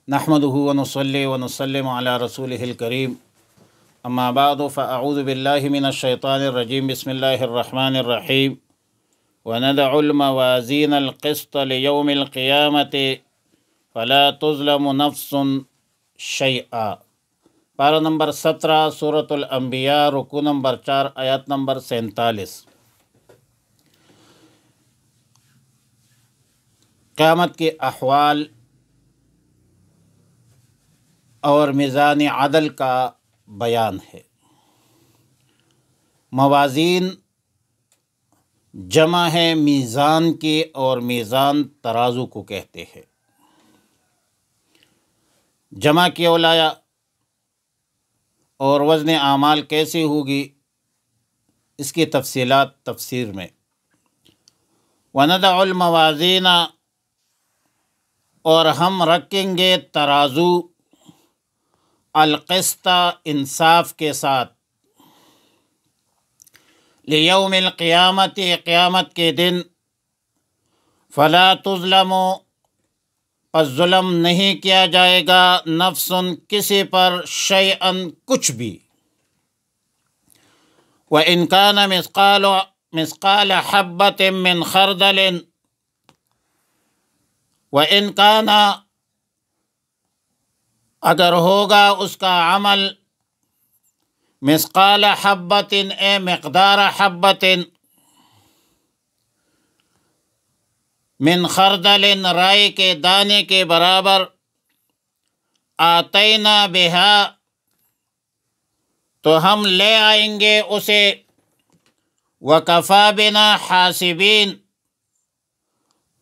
نحمده ونصلي ونسلم على رسوله الكريم اما بعد فاعوذ بالله من الشيطان الرجيم بسم الله الرحمن الرحيم ونضع الموازين القسط ليوم القيامة فلا تظلم نفس شيئا۔ پارہ نمبر 17 سورۃ الانبیاء، رکوع نمبر 4، آیات نمبر 47۔ قیامت کے احوال اور میزان عدل کا بیان ہے۔ موازین جمع ہے میزان کی، اور میزان ترازو کو کہتے ہیں۔ جمع کیا لایا اور وزن اعمال کیسی ہوگی، اس کی تفصیلات تفسیر میں۔ وَنَضَعُ الْمَوَازِينَ، اور ہم رکھیں گے ترازو، القسط انصاف کے ساتھ، لیوم القیامت قیامت کے دن، فلا تظلم پس ظلم نہیں کیا جائے گا، نفس کسی پر، شیئا کچھ بھی، وَإِنْ كَانَ مِثْقَالَ حَبَّةٍ مِّنْ خَرْدَلٍ، وَإِنْ كَانَ اگر ہوگا اس کا عمل، مثقال حبۃ اے مقدار حبۃ، من خردل رائی کے دانے کے برابر، آتینا بہا تو ہم لے آئیں گے اسے، وکفا بنا حاسبین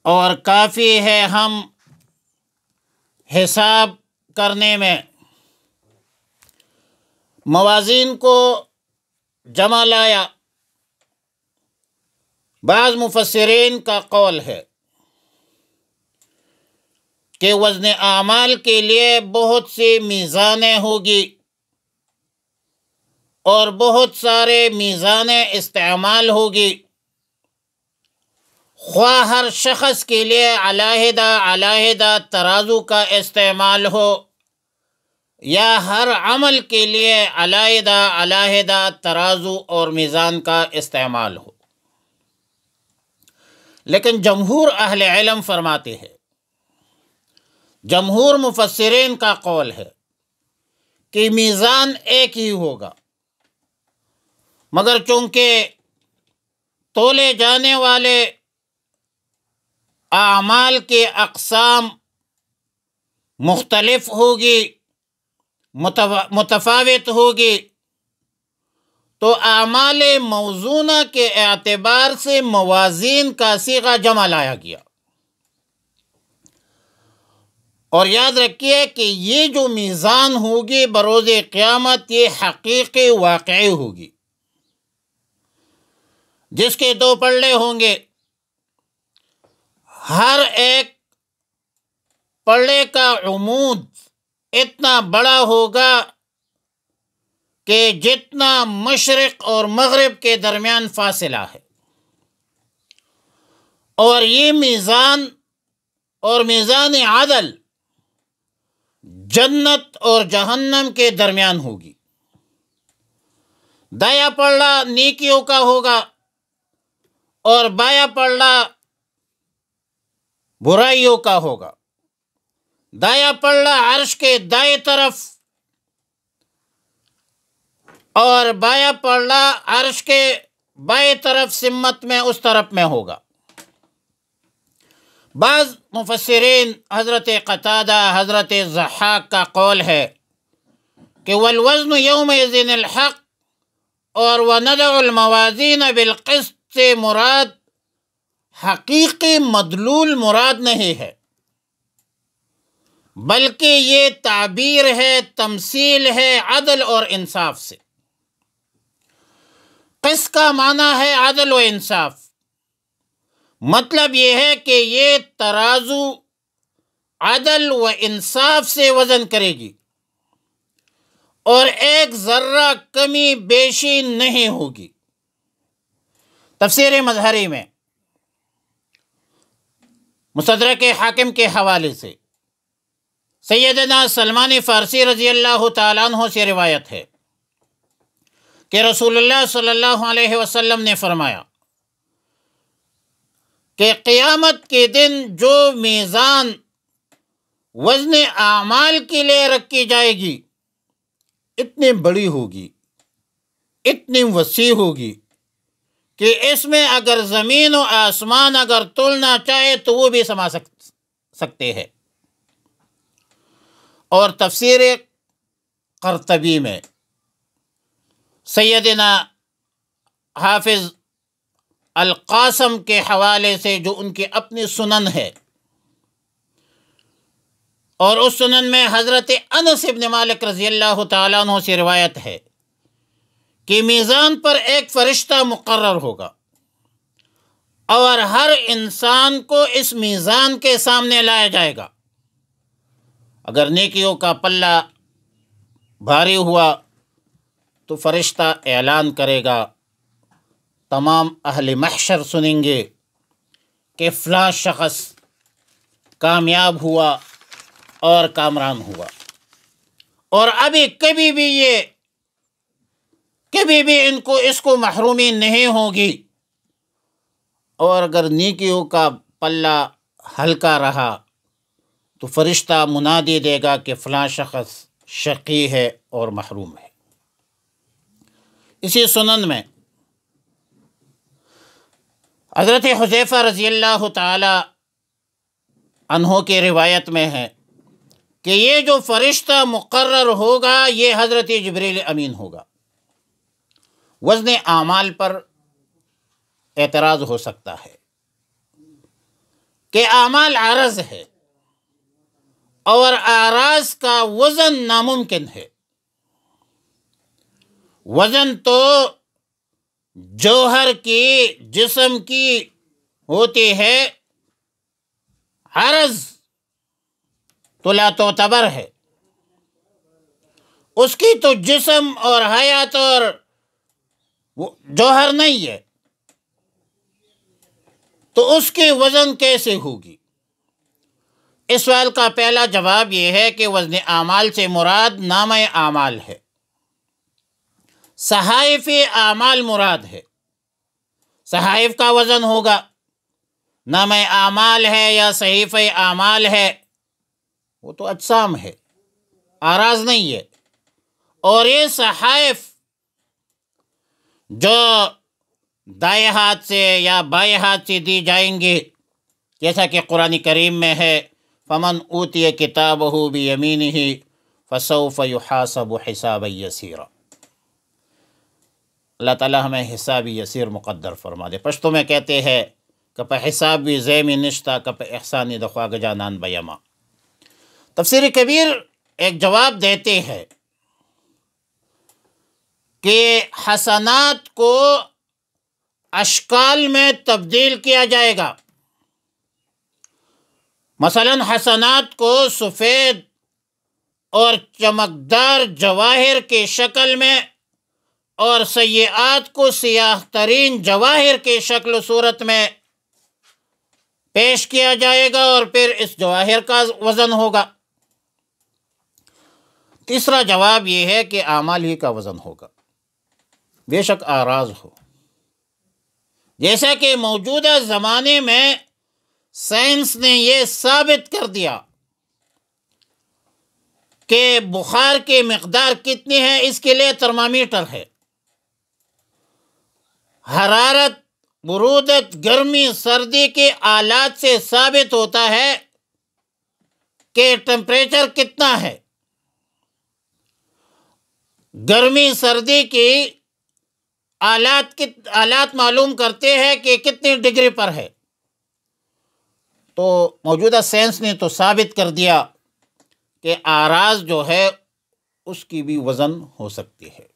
اور کافی ہے ہم حساب کرنے میں۔ موازین کو جمع لایا، بعض مفسرین کا قول ہے کہ وزن اعمال کے لیے بہت سی میزانیں ہوگی اور بہت سارے میزانیں استعمال ہوگی، خواہ ہر شخص کے لیے علیحدہ علیحدہ ترازو کا استعمال ہو، یا ہر عمل کے لیے علیحدہ علیحدہ ترازو اور میزان کا استعمال ہو۔ لیکن جمہور اہل علم فرماتے ہیں، جمہور مفسرین کا قول ہے کہ میزان ایک ہی ہوگا، مگر چونکہ تولے جانے والے اعمال کے اقسام مختلف ہوگی، متفاوت ہوگی، تو اعمال موزونہ کے اعتبار سے موازین کا صیغہ جمع لایا گیا۔ اور یاد رکھیے کہ یہ جو میزان ہوگی بروز قیامت، یہ حقیقی واقعی ہوگی، جس کے دو پلڑے ہوں گے، ہر ایک پلڑے کا عمود اتنا بڑا ہوگا کہ جتنا مشرق اور مغرب کے درمیان فاصلہ ہے، اور یہ میزان اور میزان عدل جنت اور جہنم کے درمیان ہوگی۔ دایاں پلڑا نیکیوں کا ہوگا اور بایاں پلڑا برائیوں کا ہوگا۔ دایاں پلڑا عرش کے دائیں طرف اور بایاں پلڑا عرش کے بائیں طرف، سمت میں اس طرف میں ہوگا۔ بعض مفسرین حضرت قتادہ، حضرت ضحاک کا قول ہے کہ والوزن یومئذ الحق اور ونضع الموازین بالقسط سے مراد حقیقی مدلول مراد نہیں ہے، بلکہ یہ تعبیر ہے، تمثیل ہے عدل اور انصاف سے۔ قسط کا معنی ہے عدل و انصاف، مطلب یہ ہے کہ یہ ترازو عدل و انصاف سے وزن کرے گی، اور ایک ذرہ کمی بیشی نہیں ہوگی۔ تفسیر مظہری میں مستدرک حاکم کے حوالے سے سیدنا سلمان فارسی رضی اللہ تعالیٰ عنہ سے روایت ہے کہ رسول اللہ صلی اللہ علیہ وسلم نے فرمایا کہ قیامت کے دن جو میزان وزن اعمال کے لیے رکھی جائے گی اتنی بڑی ہوگی، اتنی وسیع ہوگی کہ اس میں اگر زمین و آسمان اگر تولنا چاہے تو وہ بھی سما سکتے ہیں۔ اور تفسیر قرطبی میں سیدنا حافظ القاسم کے حوالے سے، جو ان کی اپنی سنن ہے، اور اس سنن میں حضرت انس بن مالک رضی اللہ تعالیٰ عنہ سے روایت ہے کہ میزان پر ایک فرشتہ مقرر ہوگا اور ہر انسان کو اس میزان کے سامنے لایا جائے گا۔ اگر نیکیوں کا پلہ بھاری ہوا تو فرشتہ اعلان کرے گا، تمام اہل محشر سنیں گے کہ فلاں شخص کامیاب ہوا اور کامران ہوا، اور ابھی کبھی بھی اس کو محرومی نہیں ہوگی۔ اور اگر نیکیوں کا پلہ ہلکا رہا تو فرشتہ منادی دے گا کہ فلاں شخص شقی ہے اور محروم ہے۔ اسی سنن میں حضرت حذیفہ رضی اللہ تعالی عنہ کی روایت میں ہے کہ یہ جو فرشتہ مقرر ہوگا یہ حضرت جبریل امین ہوگا۔ وزن اعمال پر اعتراض ہو سکتا ہے کہ اعمال عارض ہے اور اعراض کا وزن ناممکن ہے۔ وزن تو جوہر کی، جسم کی ہوتی ہے، عرض تو لا تعتبر ہے، اس کی تو جسم اور حیات اور جوہر نہیں ہے، تو اس کی وزن کیسے ہوگی؟ اس سوال کا پہلا جواب یہ ہے کہ وزن اعمال سے مراد نامہ اعمال ہے، صحائف اعمال مراد ہے۔ صحائف کا وزن ہوگا، نامہ اعمال ہے یا صحیفہ اعمال ہے، وہ تو اجسام ہے، اعراض نہیں ہے۔ اور یہ صحائف جو دائیں ہاتھ سے یا بائیں ہاتھ سے دی جائیں گے، جیسا کہ قرآن کریم میں ہے، فمن اوتی کتابہ بیمینہ فسوف یحاسب حسابا یسیرا۔ اللہ تعالیٰ ہمیں حساب یسیر مقدر فرما دے۔ پشتو میں کہتے ہیں کہ پہ حساب بھی زیمی نشتہ کہ پہ احسانی دخواہ گجانان بیما۔ تفسیر کبیر ایک جواب دیتے ہیں کہ حسنات کو اشکال میں تبدیل کیا جائے گا۔ مثلا حسنات کو سفید اور چمکدار جواہر کی شکل میں اور سیئات کو سیاہ ترین جواہر کی شکل و صورت میں پیش کیا جائے گا، اور پھر اس جواہر کا وزن ہوگا۔ تیسرا جواب یہ ہے کہ اعمال ہی کا وزن ہوگا، بے شک اعراض ہو۔ جیسا کہ موجودہ زمانے میں سائنس نے یہ ثابت کر دیا کہ بخار کی مقدار کتنی ہے، اس کے لیے ترمامیٹر ہے۔ حرارت، برودت، گرمی، سردی کے آلات سے ثابت ہوتا ہے کہ ٹمپریچر کتنا ہے۔ گرمی سردی کی آلات معلوم کرتے ہیں کہ کتنی ڈگری پر ہے۔ تو موجودہ سائنس نے تو ثابت کر دیا کہ اعراض جو ہے اس کی بھی وزن ہو سکتی ہے۔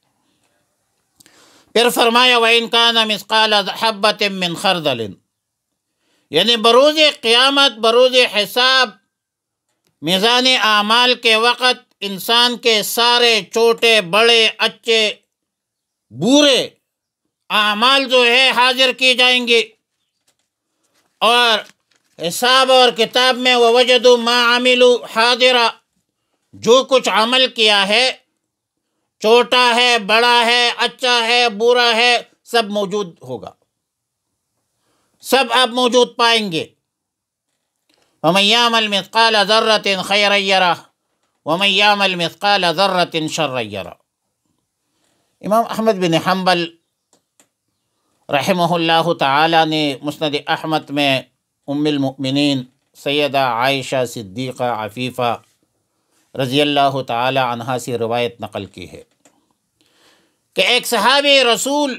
پھر فرمایا وَإِنْ كَانَ مِثْقَالَ حَبَّةٍ مِّنْ خَرْدَلٍ، یعنی بروز قیامت، بروز حساب، میزان اعمال کے وقت انسان کے سارے چھوٹے بڑے اچھے برے اعمال جو ہے حاضر کی جائیں گے، اور حساب اور کتاب میں وَوَجَدُوا مَا عَمِلُوا حَاضِرًا، جو کچھ عمل کیا ہے، چھوٹا ہے، بڑا ہے، اچھا ہے، برا ہے، سب موجود ہوگا، سب آپ موجود پائیں گے۔ وَمَن يَعْمَلْ مِثْقَالَ ذَرَّةٍ خَيْرًا يَرَهُ وَمَن يَعْمَلْ مِثْقَالَ ذَرَّةٍ شَرًّا يَرَهُ۔ امام احمد بن حنبل رحمہ اللہ تعالی نے مسند احمد میں ام المؤمنین سیدہ عائشہ صدیقہ عفیفہ رضی اللہ تعالی عنہا سے روایت نقل کی ہے کہ ایک صحابی رسول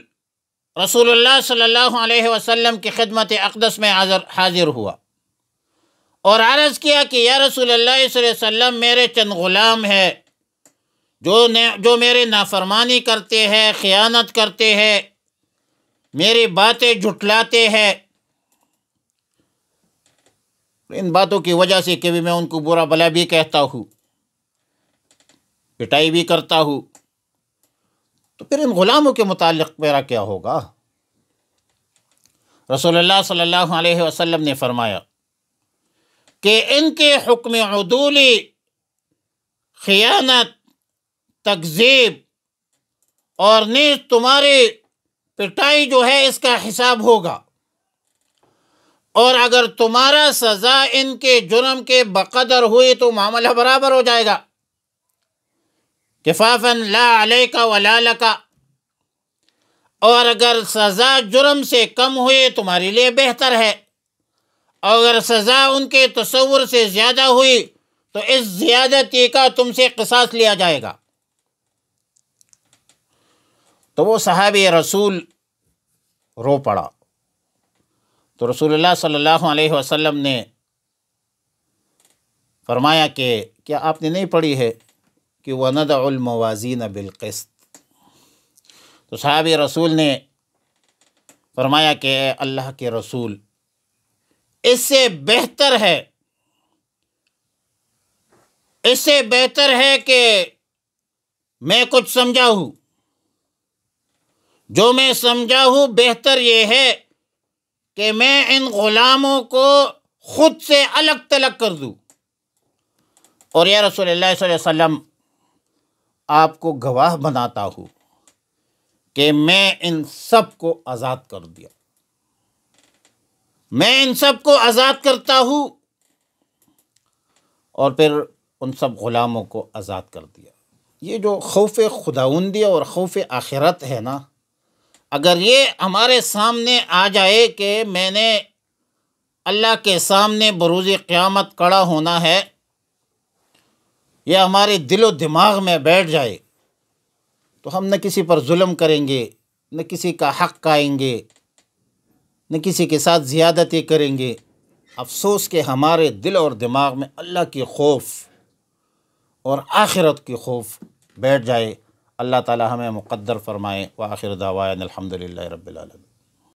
اللہ صلی اللہ علیہ وسلم کی خدمت اقدس میں حاضر ہوا اور عرض کیا کہ یا رسول اللہ صلی اللہ علیہ وسلم، میرے چند غلام ہیں جو میرے نافرمانی کرتے ہیں، خیانت کرتے ہیں، میری باتیں جھٹلاتے ہیں، ان باتوں کی وجہ سے کبھی میں ان کو برا بھلا بھی کہتا ہوں، پٹائی بھی کرتا ہوں، تو پھر ان غلاموں کے متعلق میرا کیا ہوگا؟ رسول اللہ صلی اللہ علیہ وسلم نے فرمایا کہ ان کے حکم عدولی، خیانت، تکذیب اور نیز تمہاری پٹائی جو ہے اس کا حساب ہوگا، اور اگر تمہارا سزا ان کے جرم کے بقدر ہوئی تو معاملہ برابر ہو جائے گا، کفافاً لا علیک ولا لک، اور اگر سزا جرم سے کم ہوئی تمہارے لیے بہتر ہے، اور اگر سزا ان کے تصور سے زیادہ ہوئی تو اس زیادتی کا تم سے قصاص لیا جائے گا۔ تو وہ صحابی رسول رو پڑا، تو رسول اللہ صلی اللہ علیہ وسلم نے فرمایا کہ کیا آپ نے نہیں پڑھی ہے کہ وَنَضَعُ الْمَوَازِينَ بِالْقِسْطِ؟ تو صحابی رسول نے فرمایا کہ اے اللہ کے رسول، اس سے بہتر ہے کہ میں کچھ سمجھا ہوں، جو میں سمجھا ہوں بہتر یہ ہے کہ میں ان غلاموں کو خود سے الگ تلگ کر دوں، اور یا رسول اللہ صلی اللہ علیہ وسلم، آپ کو گواہ بناتا ہوں کہ میں ان سب کو آزاد کر دیا، میں ان سب کو آزاد کرتا ہوں، اور پھر ان سب غلاموں کو آزاد کر دیا۔ یہ جو خوف خداوندی اور خوف آخرت ہے نا، اگر یہ ہمارے سامنے آ جائے کہ میں نے اللہ کے سامنے بروز قیامت کھڑا ہونا ہے، یہ ہمارے دل و دماغ میں بیٹھ جائے، تو ہم نہ کسی پر ظلم کریں گے، نہ کسی کا حق کھائیں گے، نہ کسی کے ساتھ زیادتی کریں گے۔ افسوس کہ ہمارے دل اور دماغ میں اللہ کی خوف اور آخرت کی خوف بیٹھ جائے۔ اللہ تعالی ہمیں مقدر فرمائے۔ وآخر دعوانا الحمدللہ رب العالمین۔